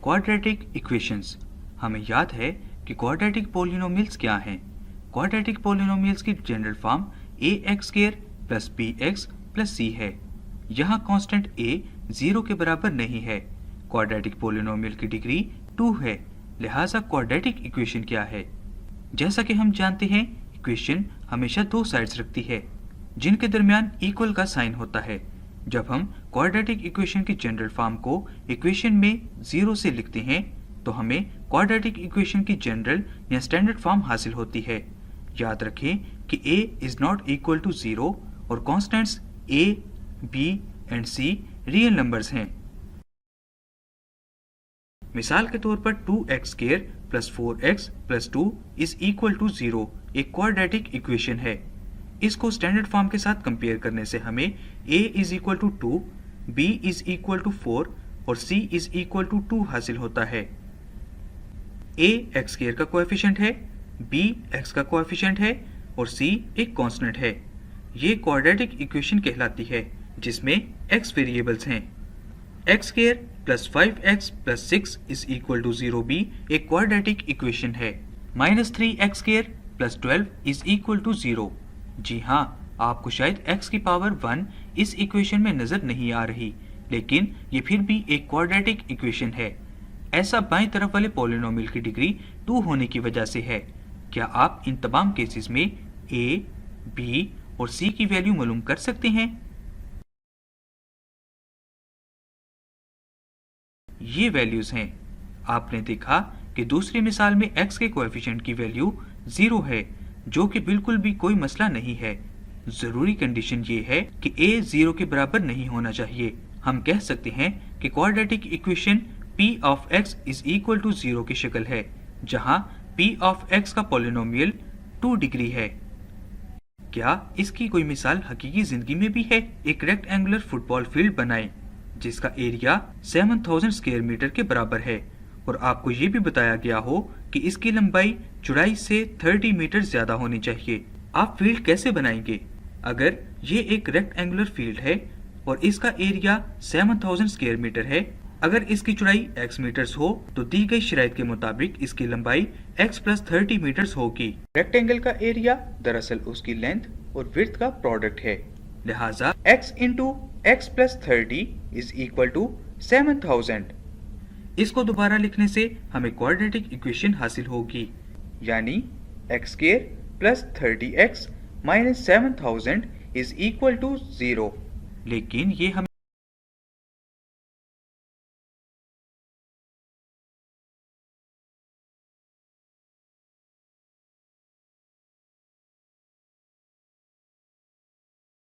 Quadratic equations. हमें याद है कि क्वाड्रेटिक पोलिनोमियल्स क्या हैं। क्वाड्रेटिक पोलिनोमियल्स की general form ax² plus bx plus c है। यहाँ कांस्टेंट a 0 के बराबर नहीं है। क्वाड्रेटिक पोलिनोमियल की डिग्री 2 है, लिहाजा क्वाड्रेटिक इक्वेशन क्या है? जैसा कि हम जानते हैं, इक्वेशन हमेशा दो साइड्स रखती है जिनके दरमियान इक्वल का साइन होता है। जब हम क्वाड्रेटिक इक्वेशन की जनरल फॉर्म को इक्वेशन में 0 से लिखते हैं तो हमें क्वाड्रेटिक इक्वेशन की जनरल या स्टैंडर्ड फॉर्म हासिल होती है। याद रखें कि a is not equal to 0 और constants a, b and c real numbers हैं। मिसाल के तौर पर 2x² plus 4x plus 2 is equal to 0 एक क्वाड्रेटिक इक्वेशन है। इसको स्टैंडर्ड फॉर्म के साथ कंपेयर करने से हमें a is equal to 2, b is equal to 4 और c इज इक्वल टू 2 हासिल होता है। a x² का कोएफिशिएंट है, b x का कोएफिशिएंट है और c एक कांस्टेंट है। ये क्वाड्रेटिक इक्वेशन कहलाती है जिसमें x वेरिएबल्स हैं। x² plus 5x plus 6 is equal to 0 भी एक क्वाड्रेटिक इक्वेशन है। -3x² plus 12 is equal to 0। जी हाँ, आपको शायद x की पावर 1 इस इक्वेशन में नजर नहीं आ रही, लेकिन ये फिर भी एक क्वाड्रेटिक इक्वेशन है। ऐसा बाईं तरफ वाले पॉलिनोमियल की डिग्री 2 होने की वजह से है। क्या आप इन तमाम केसेस में a, b और c की वैल्यू मालूम कर सकते हैं? ये वैल्यूज हैं। आपने देखा कि दूसरी मिसाल में x के कोएफिशिएंट की वैल्यू 0 है, जो कि बिल्कुल भी कोई मसला नहीं है। जरूरी कंडीशन ये है कि a 0 के बराबर नहीं होना चाहिए। हम कह सकते हैं कि quadratic equation p of x is equal to 0 की शक्ल है, जहां p ऑफ x का पॉलिनोमियल 2 डिग्री है। क्या इसकी कोई मिसाल हकीकी जिंदगी में भी है? एक रेक्टेंगुलर फुटबॉल फील्ड बनाएं जिसका एरिया 7000 स्क्वायर मीटर के बराबर है और आपको ये भी बताया गया हो कि इसकी लंबाई चौड़ाई से 30 मीटर ज्यादा होनी चाहिए। आप फील्ड कैसे बनाएंगे? अगर ये एक रेक्टेंगुलर फील्ड है और इसका एरिया 7000 स्क्वायर मीटर है, अगर इसकी चौड़ाई x मीटर्स हो तो दी गई शराइत के मुताबिक इसकी लंबाई x प्लस 30 मीटर्स होगी। रेक्टेंगल का एरिया दरअसल उसकी लेंथ और विड्थ का प्रोडक्ट है, लिहाजा x into x plus 30 is equal to 7000। इसको दोबारा लिखने से हमें क्वाड्रेटिक इक्वेशन हासिल होगी, यानी x² plus 30x minus 7000 is equal to 0। लेकिन ये हमें